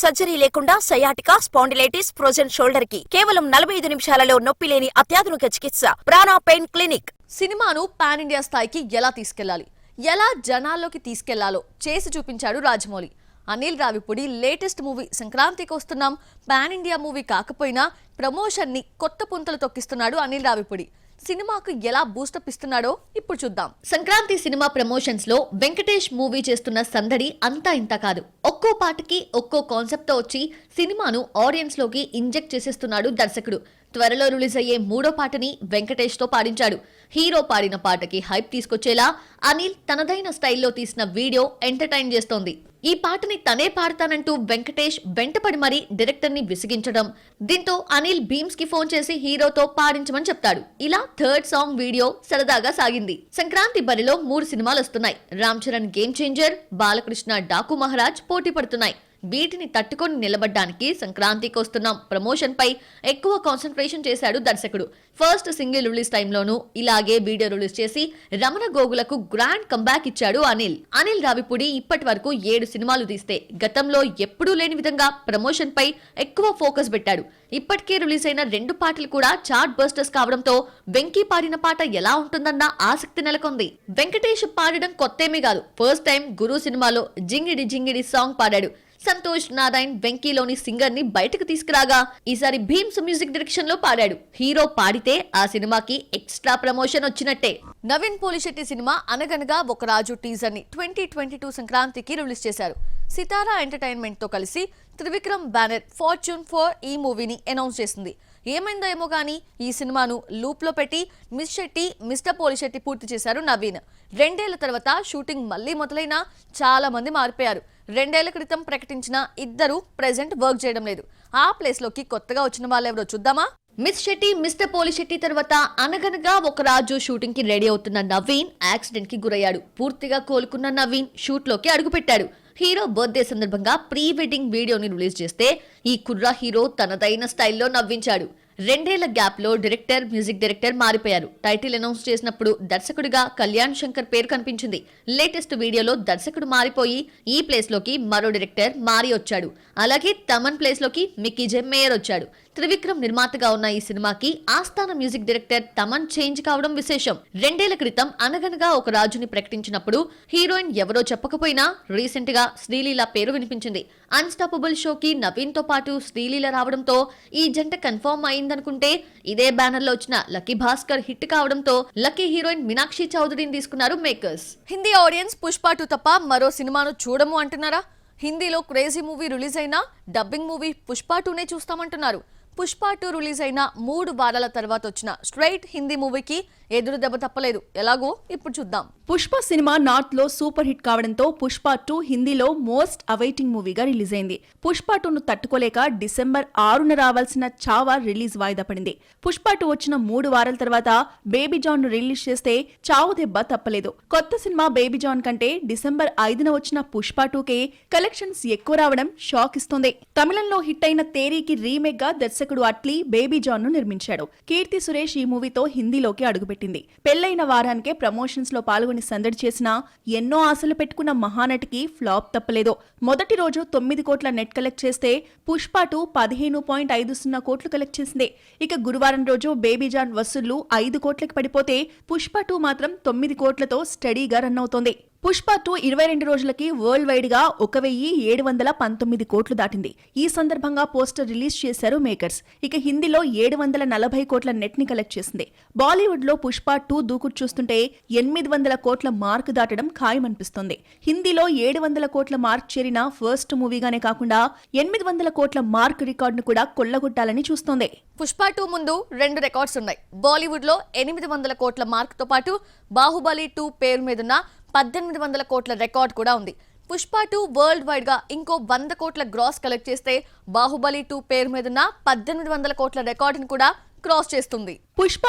Surgery లేకుండా sciatica, spondylitis, frozen shoulder కి కేవలం 45 నిమిషాలలో నొప్పి లేని అత్యాధునిక చికిత్స ప్రాణ పెయిన్ క్లినిక్. సినిమాను పాన్ ఇండియా స్థాయికి ఎలా తీసుకెళ్లాలి, ఎలా జనాల్లోకి తీసుకెళ్లాలో చేసి చూపించాడు రాజమౌళి. అనిల్ రావిపూడి లేటెస్ట్ మూవీ సంక్రాంతికి వస్తున్నాం పాన్ ఇండియా మూవీ కాకపోయినా ప్రమోషన్ ని కొత్త పుంతలు తొక్కిస్తున్నాడు అనిల్ రావిపూడి. సినిమాకు ఎలా బూస్టప్ ఇస్తున్నాడో ఇప్పుడు చూద్దాం. సంక్రాంతి సినిమా ప్రమోషన్స్ లో వెంకటేష్ మూవీ చేస్తున్న సందడి అంతా ఇంత కాదు. ఒక్కో పాటకి ఒక్కో కాన్సెప్ట్ తో వచ్చి సినిమాను ఆడియన్స్ లోకి ఇంజెక్ట్ చేసేస్తున్నాడు దర్శకుడు. త్వరలో రిలీజ్ అయ్యే 3వ పాటని వెంకటేష్ తో పాడించాడు. హీరో పాడిన పాటకి హైప్ తీసుకొచ్చేలా అనిల్ తనదైన స్టైల్లో తీసిన వీడియో ఎంటర్టైన్ చేస్తోంది. ఈ పాటని తనే పాడతానంటూ వెంకటేష్ వెంటపడి మరీ డైరెక్టర్ ని విసిగించడం, దీంతో అనిల్ భీమ్స్ కి ఫోన్ చేసి హీరోతో పాడించమని చెప్తాడు. ఇలా థర్డ్ సాంగ్ వీడియో సరదాగా సాగింది. సంక్రాంతి బరిలో 3 సినిమాలు వస్తున్నాయి. రామ్ చరణ్ గేమ్ చేంజర్, బాలకృష్ణ డాకు మహారాజ్ పోటీ పడుతున్నాయి. వీటిని తట్టుకొని నిలబడ్డానికి సంక్రాంతికి వస్తున్నాం ప్రమోషన్ పై ఎక్కువ కాన్సన్ట్రేషన్ చేశాడు దర్శకుడు. ఫస్ట్ సింగిల్ రిలీజ్ టైంలోనూ ఇలాగే వీడియో రిలీజ్ చేసి రమణ గోగులకు గ్రాండ్ కంబ్యాక్ ఇచ్చాడు అనిల్ రావిపూడి ఇప్పటి వరకు 7 సినిమాలు తీస్తే గతంలో ఎప్పుడూ లేని విధంగా ప్రమోషన్ పై ఎక్కువ ఫోకస్ పెట్టాడు. ఇప్పటికే రిలీజ్ అయిన 2 పాటలు కూడా చార్ట్ బస్టర్స్ కావడంతో వెంకీ పాడిన పాట ఎలా ఉంటుందన్న ఆసక్తి నెలకొంది. వెంకటేష్ పాడడం కొత్తేమీ కాదు. ఫస్ట్ టైం గురు సినిమాలో జింగిడి జింగిడి సాంగ్ పాడాడు. సంతోష్ నారాయణ్ వెంకీలోని సింగర్ ని బయటకు తీసుకురాగా ఈసారి భీమ్స్ మ్యూజిక్ డైరెక్షన్ లో పాడాడు. హీరో పాడితే ఆ సినిమాకి ఎక్స్ట్రా ప్రమోషన్ వచ్చినట్టే. నవీన్ పోలిశెట్టి సినిమా అనగనగా ఒక రాజు టీజర్ ని 2022 సంక్రాంతికి రిలీజ్ చేశారు. సితారా ఎంటర్టైన్మెంట్ తో కలిసి త్రివిక్రమ్ బ్యానర్ ఫార్చ్యూన్ 4 ఈ మూవీని అనౌన్స్ చేసింది. ఏమైందో ఏమో కానీ ఈ సినిమాను లూప్ లో పెట్టి మిస్ శెట్టి మిస్టర్ పోలిశెట్టి పూర్తి చేశారు నవీన్. 2 ఏళ్ల తర్వాత షూటింగ్ మళ్లీ మొదలైనా చాలా మంది మారిపోయారు. 2 ఏళ్ల క్రితం ప్రకటించిన ఇద్దరు ప్రెజెంట్ వర్క్ చేయడం లేదు. ఆ ప్లేస్ లోకి కొత్తగా వచ్చిన వాళ్ళెవరో చూద్దామా. మిస్ శెట్టి మిస్టర్ పోలిశెట్టి తర్వాత అనగనగా ఒక రాజు షూటింగ్ కి రెడీ అవుతున్న నవీన్ యాక్సిడెంట్ కి గురయ్యాడు. పూర్తిగా కోలుకున్న నవీన్ షూట్ లోకి అడుగుపెట్టాడు. హీరో బర్త్డే సందర్భంగా ప్రీ వెడ్డింగ్ వీడియోని రిలీజ్ చేస్తే ఈ కుర్రా హీరో తనదైన స్టైల్లో నవ్వించాడు. 2 ఏళ్ల గ్యాప్ లో డైరెక్టర్, మ్యూజిక్ డైరెక్టర్ మారిపోయారు. టైటిల్ అనౌన్స్ చేసినప్పుడు దర్శకుడిగా కళ్యాణ్ శంకర్ పేరు కనిపించింది. లేటెస్ట్ వీడియోలో దర్శకుడు మారిపోయి ఈ ప్లేస్ లోకి మరో డైరెక్టర్ మారి వచ్చాడు. అలాగే తమన్ ప్లేస్ లోకి మిక్కీ జె మేయర్ వచ్చాడు. త్రివిక్రమ్ నిర్మాతగా ఉన్న ఈ సినిమాకి ఆస్థాన మ్యూజిక్ డైరెక్టర్ తమన్ చేంజ్ కావడం విశేషం. 2 ఏళ్ల క్రితం అనగనగా ఒక రాజుని ప్రకటించినప్పుడు హీరోయిన్ ఎవరో చెప్పకపోయినా రీసెంట్ గా శ్రీలీల పేరు వినిపించింది. అన్స్టాపబుల్ షోకి నవీన్ తో పాటు శ్రీలీల రావడంతో ఈ జంట కన్ఫర్మ్ అయిందనుకుంటే ఇదే బ్యానర్ లో వచ్చిన లక్కీ భాస్కర్ హిట్ కావడంతో లక్కీ హీరోయిన్ మీనాక్షి చౌదరిని తీసుకున్నారు మేకర్స్. హిందీ ఆడియన్స్ పుష్ప 2 తప్ప మరో సినిమాను చూడము అంటున్నారా? హిందీలో క్రేజీ మూవీ రిలీజ్ అయినా డబ్బింగ్ మూవీ పుష్ప 2నే చూస్తామంటున్నారు. పుష్ప 2 రిలీజ్ అయిన 3 వారాల తర్వాత వచ్చిన స్ట్రైట్ హిందీ మూవీకి ఎదురు దెబ్బ తప్పలేదు. ఎలాగో ఇప్పుడు చూద్దాం. పుష్ప సినిమా నార్త్ లో సూపర్ హిట్ కావడంతో పుష్ప 2 హిందీలో మోస్ట్ అవైటింగ్ మూవీగా రిలీజ్ అయింది. పుష్ప 2ను తట్టుకోలేక డిసెంబర్ 6న రావాల్సిన చావా రిలీజ్ వాయిదా పడింది. పుష్ప 2 వచ్చిన 3 వారాల తర్వాత బేబీ జాన్ ను రిలీజ్ చేస్తే చావు దెబ్బ తప్పలేదు. కొత్త సినిమా బేబీ జాన్ కంటే డిసెంబర్ 5న వచ్చిన పుష్ప 2కే కలెక్షన్స్ ఎక్కువ రావడం షాక్ ఇస్తోంది. తమిళంలో హిట్ అయిన తేరీకి రీమేక్ గా దర్శకుడు అట్లీ బేబీ జాన్ ను నిర్మించాడు. కీర్తి సురేష్ ఈ మూవీతో హిందీలోకి అడుగుపెట్టింది. పెళ్లైన వారానికే ప్రమోషన్స్ లో పాల్గొని సందడి చేసినా ఎన్నో ఆశలు పెట్టుకున్న మహానటికి ఫ్లాప్ తప్పలేదు. మొదటి రోజు 9 కోట్ల నెట్ కలెక్ట్ చేస్తే పుష్ప 2 15.50 కోట్లు కలెక్ట్ చేసింది. ఇక గురువారం రోజు బేబీ జాన్ వసూళ్లు 5 కోట్లకి పడిపోతే పుష్ప 2 మాత్రం 9 కోట్లతో స్టడీగా రన్ అవుతోంది. పుష్ప 2 22 రోజులకి వరల్డ్ వైడ్ గా 1719 కోట్లు దాటింది. ఈ సందర్భంగా పోస్టర్ రిలీజ్ చేశారు మేకర్స్. ఇక హిందీలో 740 కోట్ల నెట్ ని కలెక్ట్ చేసింది. బాలీవుడ్ లో పుష్ప 2 దూకుడు చూస్తుంటే 800 కోట్ల మార్క్ దాటడం ఖాయమనిపిస్తోంది. హిందీలో 700 కోట్ల మార్క్ చేరిన ఫస్ట్ మూవీగానే కాకుండా 800 కోట్ల మార్క్ రికార్డును కూడా కొల్లగొట్టాలని చూస్తోంది. పుష్ప 2 ముందు 2 రికార్డ్స్ ఉన్నాయి. బాలీవుడ్ లో 800 కోట్ల మార్క్ తో పాటు బాహుబలి 2 పేరు మీదున్న 1800 కోట్ల రికార్డ్ కూడా ఉంది. పుష్ప 2 వరల్డ్ వైడ్ గా ఇంకో 100 కోట్ల గ్రాస్ కలెక్ట్ చేస్తే బాహుబలి 2 పేరు మీదున్న 1800 కోట్ల రికార్డును కూడా క్రాస్ చేస్తుంది. పుష్ప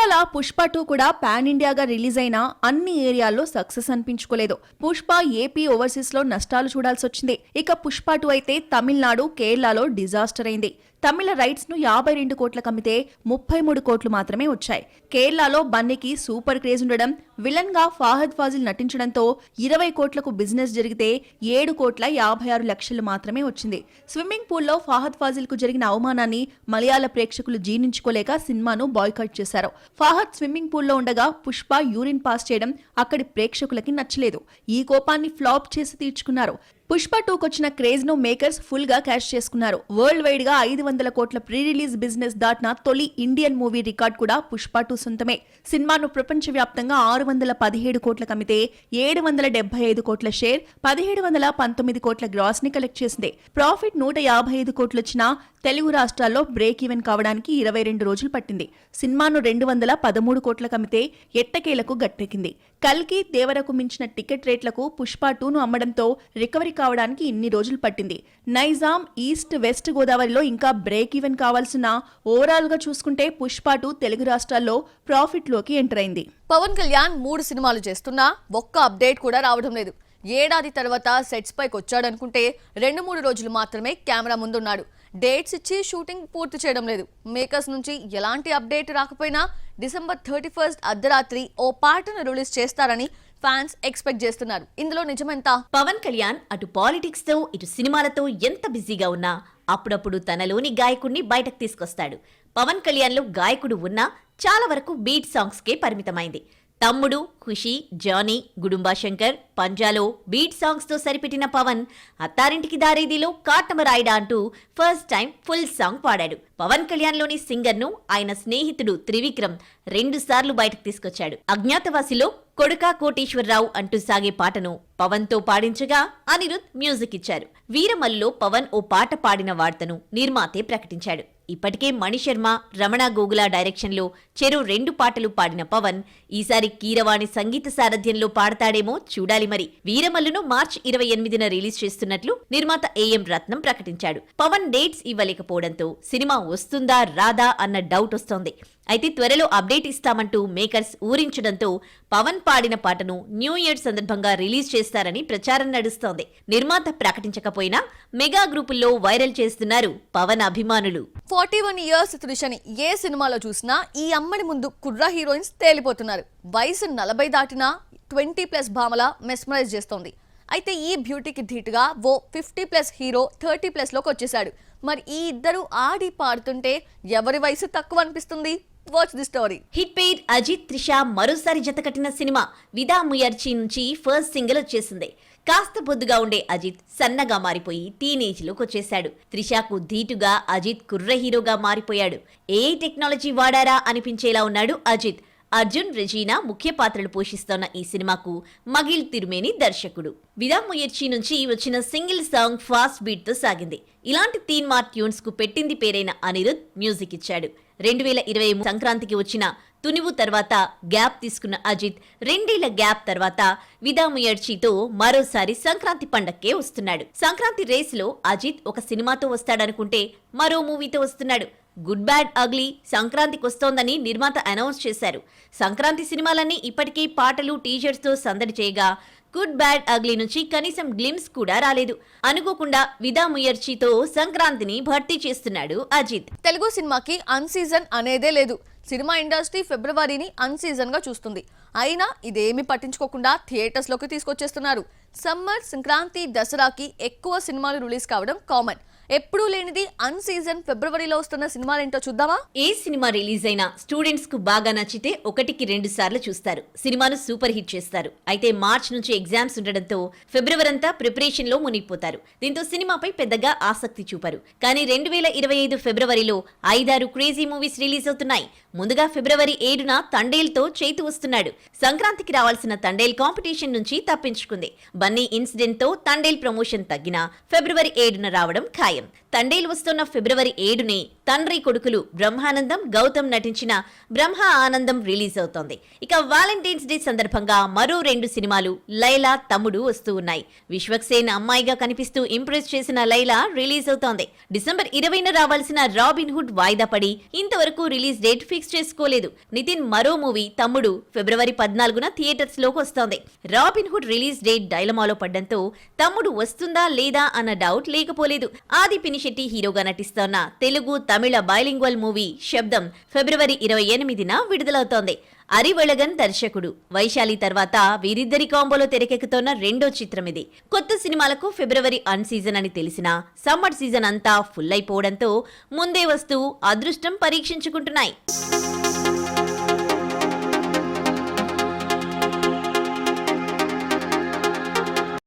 2 కూడా పాన్ ఇండియాగా రిలీజ్ అయినా అన్ని ఏరియాల్లో సక్సెస్ అనిపించుకోలేదు. పుష్ప ఏపీ ఓవర్సీస్ లో నష్టాలు చూడాల్సి వచ్చింది. ఇక పుష్ప 2 అయితే తమిళనాడు, కేరళలో డిజాస్టర్ అయింది. తమిళ రైట్స్ ను 52 కోట్లకు అమ్మితే 33 కోట్లు మాత్రమే వచ్చాయి. కేరళలో బన్నీకి సూపర్ క్రేజ్ ఉండడం, విలన్ గా ఫాహద్ ఫాజిల్ నటించడంతో 20 కోట్లకు బిజినెస్ జరిగితే 7,56 లక్షలు మాత్రమే వచ్చింది. స్విమ్మింగ్ పూల్లో ఫాహద్ ఫాజిల్ కు జరిగిన అవమానాన్ని మలయాళ ప్రేక్షకులు జీర్ణించుకోలేక సినిమాను బాయ్కాట్ చేశారు. ఫాహద్ స్విమ్మింగ్ పూల్లో ఉండగా పుష్ప యూరిన్ పాస్ చేయడం అక్కడి ప్రేక్షకులకి నచ్చలేదు. ఈ కోపాన్ని ఫ్లాప్ చేసి తీర్చుకున్నారు. పుష్ప 2 కొచ్చిన క్రేజ్ ను మేకర్స్ ఫుల్ గా క్యాష్ చేసుకున్నారు. వరల్డ్ వైడ్ గా 500 కోట్ల ప్రీ రిలీజ్ బిజినెస్ దాటిన తొలి ఇండియన్ మూవీ రికార్డ్ కూడా పుష్ప 2 సొంతమే. సినిమాను ప్రపంచవ్యాప్తంగా 617 కోట్లకు అమ్మితే 775 కోట్ల షేర్, 1719 కోట్ల గ్రాస్ ని కలెక్ట్ చేసింది. ప్రాఫిట్ 155 కోట్లు వచ్చినా తెలుగు రాష్ట్రాల్లో బ్రేక్ ఈవెన్ కావడానికి 22 రోజులు పట్టింది. సినిమాను 213 కోట్లకు అమ్మితే ఎట్టకేలకు గట్టెక్కింది. కల్కి, దేవరకు మించిన టికెట్ రేట్లకు పుష్ప 2ను అమ్మడంతో రికవరీ కావడానికి ఇన్ని రోజులు పట్టింది. నైజాం, ఈస్ట్, వెస్ట్ గోదావరిలో ఇంకా బ్రేక్ ఈవెన్ కావాల్సిన ఓవరాల్ గా చూసుకుంటే పుష్ప 2 తెలుగు రాష్ట్రాల్లో ప్రాఫిట్ లోకి ఎంటర్ అయింది. పవన్ కళ్యాణ్ 3 సినిమాలు చేస్తున్నా ఒక్క అప్డేట్ కూడా రావడం లేదు. ఏడాది తర్వాత సెట్స్ పైకి వచ్చాడనుకుంటే 2-3 రోజులు మాత్రమే కెమెరా ముందున్నాడు. డేట్స్ ఇచ్చి షూటింగ్ పూర్తి చేయడం లేదు. మేకర్స్ నుంచి ఎలాంటి అప్డేట్ రాకపోయినా డిసెంబర్ 31 అర్ధరాత్రి ఓ పాటను రిలీజ్ చేస్తారని ఫ్యాన్స్ ఎక్స్పెక్ట్ చేస్తున్నారు. ఇందులో నిజమెంత? పవన్ కళ్యాణ్ అటు పాలిటిక్స్ తో ఇటు సినిమాలతో ఎంత బిజీగా ఉన్నా అప్పుడప్పుడు తనలోని గాయకుడిని బయటకు తీసుకొస్తాడు. పవన్ కళ్యాణ్ లో గాయకుడు ఉన్నా చాలా వరకు బీట్ సాంగ్స్ కే పరిమితమైంది. తమ్ముడు, ఖుషి, జానీ, గుడుంబా శంకర్, పంజాలో బీట్ సాంగ్స్ తో సరిపెట్టిన పవన్ అత్తారింటికి దారేదిలో కాటమరాయిడా అంటూ ఫస్ట్ టైం ఫుల్ సాంగ్ పాడాడు. పవన్ కళ్యాణ్ లోని సింగర్ ను ఆయన స్నేహితుడు త్రివిక్రమ్ 2 సార్లు బయటకు తీసుకొచ్చాడు. అజ్ఞాతవాసిలో కొడుకా కోటేశ్వరరావు అంటూ సాగే పాటను పవన్ తో పాడించగా అనిరుద్ మ్యూజిక్ ఇచ్చారు. వీరమల్లులో పవన్ ఓ పాట పాడిన వార్తను నిర్మాతే ప్రకటించాడు. ఇప్పటికే మణిశర్మ, రమణ గోగుల డైరెక్షన్లో చెరో 2 పాటలు పాడిన పవన్ ఈసారి కీరవాణి సంగీత సారథ్యంలో పాడతాడేమో చూడాలి మరి. వీరమల్లును మార్చి 28న రిలీజ్ చేస్తున్నట్లు నిర్మాత ఏఎం రత్నం ప్రకటించాడు. పవన్ డేట్స్ ఇవ్వలేకపోవడంతో సినిమా వస్తుందా రాదా అన్న డౌట్ వస్తోంది. అయితే త్వరలో అప్డేట్ ఇస్తామంటూ మేకర్స్ ఊరించడంతో పవన్ పాడిన పాటను న్యూ ఇయర్ సందర్భంగా రిలీజ్ చేస్తారని ప్రచారం నడుస్తోంది. నిర్మాత ప్రకటించకపోయినా మెగా గ్రూపుల్లో వైరల్ చేస్తున్నారు పవన్ అభిమానులు. 41 ఇయర్స్ త్రిషని ఏ సినిమాలో చూసినా ఈ అమ్మడి ముందు కుర్ర హీరోయిన్స్ తేలిపోతున్నారు. వయసు 40 దాటినా 20+ భామల మెస్మరైజ్ చేస్తోంది. అయితే ఈ బ్యూటీకి ధీటుగా ఓ 50+ హీరో 30+ లోకి వచ్చేసాడు. మరి ఈ ఇద్దరు ఆడి పాడుతుంటే ఎవరి వయసు తక్కువ అనిపిస్తుంది? Watch the story. Hit pair Ajith, Trisha మరోసారి జతకట్టిన సినిమా విదా ముయర్చి నుంచి ఫస్ట్ సింగిల్ వచ్చేసింది. కాస్త బొద్దుగా ఉండే అజిత్ సన్నగా మారిపోయి టీనేజ్ లోకి వచ్చేశాడు. త్రిషకు ధీటుగా అజిత్ కుర్ర హీరోగా మారిపోయాడు. ఏ టెక్నాలజీ వాడారా అనిపించేలా ఉన్నాడు అజిత్. అర్జున్, రెజీనా ముఖ్య పాత్రలు పోషిస్తోన్న ఈ సినిమాకు మగిల్ తిరుమేని దర్శకుడు. విదా ముయర్చి నుంచి వచ్చిన సింగిల్ సాంగ్ ఫాస్ట్ బీట్ తో సాగింది. ఇలాంటి తీన్ మార్ ట్యూన్స్ కు పెట్టింది పేరైన అనిరుద్ మ్యూజిక్ ఇచ్చాడు. 2023 సంక్రాంతికి వచ్చిన తునివు తర్వాత గ్యాప్ తీసుకున్న అజిత్ 2 ఏళ్ల గ్యాప్ తర్వాత విదా ముయర్చితో మరోసారి సంక్రాంతి పండక్కే వస్తున్నాడు. సంక్రాంతి రేసులో అజిత్ ఒక సినిమాతో వస్తాడనుకుంటే మరో మూవీతో వస్తున్నాడు. గుడ్ బ్యాడ్ అగ్లీ సంక్రాంతికి వస్తోందని నిర్మాత అనౌన్స్ చేశారు. సంక్రాంతి సినిమాలన్నీ ఇప్పటికే పాటలు, టీజర్స్ తో సందడి చేయగా గుడ్ బ్యాడ్ అగ్లీ నుంచి కనీసం గ్లిమ్స్ కూడా రాలేదు. అనుకోకుండా విదా ముయర్చితో సంక్రాంతిని భర్తీ చేస్తున్నాడు అజిత్. తెలుగు సినిమాకి అన్సీజన్ అనేదే లేదు. సినిమా ఇండస్ట్రీ ఫిబ్రవరిని అన్సీజన్ గా చూస్తుంది. అయినా ఇదేమీ పట్టించుకోకుండా థియేటర్స్ లోకి తీసుకొచ్చేస్తున్నారు. సమ్మర్, సంక్రాంతి, దసరాకి ఎక్కువ సినిమాలు రిలీజ్ కావడం కామన్. ఎప్పుడూ లేనిది అన్ సీజన్ ఫిబ్రవరిలో వస్తున్న సినిమాలేంటో చూద్దామా? ఏ సినిమా రిలీజ్ అయినా స్టూడెంట్స్ కు బాగా నచ్చితే 1-2 సార్లు చూస్తారు. సినిమాను సూపర్ హిట్ చేస్తారు. అయితే మార్చ్ నుంచి ఎగ్జామ్స్ ఉండడంతో ఫిబ్రవరి అంతా ప్రిపరేషన్ లో మునిగిపోతారు. దీంతో సినిమాపై పెద్దగా ఆసక్తి చూపరు. కానీ 2025 ఫిబ్రవరిలో 5-6 క్రేజీ మూవీస్ రిలీజ్ అవుతున్నాయి. ముందుగా ఫిబ్రవరి 7న తండేల్తో చైతు వస్తున్నాడు. సంక్రాంతికి రావాల్సిన తండేల్ కాంపిటీషన్ నుంచి తప్పించుకుంది. బన్నీ ఇన్సిడెంట్ తో తండేల్ ప్రమోషన్ తగ్గినా ఫిబ్రవరి 7న రావడం ఖాయం. తండేల్ వస్తున్న ఫిబ్రవరి 7నే తండ్రి కొడుకులు బ్రహ్మానందం, గౌతమ్ నటించిన బ్రహ్మ ఆనందం రిలీజ్ అవుతోంది. ఇక వాలంటైన్స్ డే సందర్భంగా మరో 2 సినిమాలు లైలా, తమ్ముడు వస్తూ ఉన్నాయి. విశ్వక్సేన్ అమ్మాయిగా కనిపిస్తూ ఇంప్రెస్ చేసిన లైలా రిలీజ్ అవుతోంది. డిసెంబర్ 20న రావాల్సిన రాబిన్ హుడ్ వాయిదా పడి ఇంతవరకు రిలీజ్ డేట్ ఫిక్స్ చేసుకోలేదు. నితిన్ మరో మూవీ తమ్ముడు ఫిబ్రవరి 14న థియేటర్స్ లోకి వస్తోంది. రాబిన్ హుడ్ రిలీజ్ డేట్ డైలమాలో పడ్డంతో తమ్ముడు వస్తుందా లేదా అన్న డౌట్ లేకపోలేదు. ఆది పినిష్ శెట్టి హీరోగా నటిస్తోన్న తెలుగు తమిళ బైలింగ్వల్ మూవీ శబ్దం ఫిబ్రవరి 28న విడుదలవుతోంది. అరివెళగన్ దర్శకుడు. వైశాలి తర్వాత వీరిద్దరి కాంబోలో తెరకెక్కుతోన్న రెండో చిత్రం ఇది. కొత్త సినిమాలకు ఫిబ్రవరి అన్ సీజన్ అని తెలిసినా సమ్మర్ సీజన్ అంతా ఫుల్ అయిపోవడంతో ముందే వస్తూ అదృష్టం పరీక్షించుకుంటున్నాయి.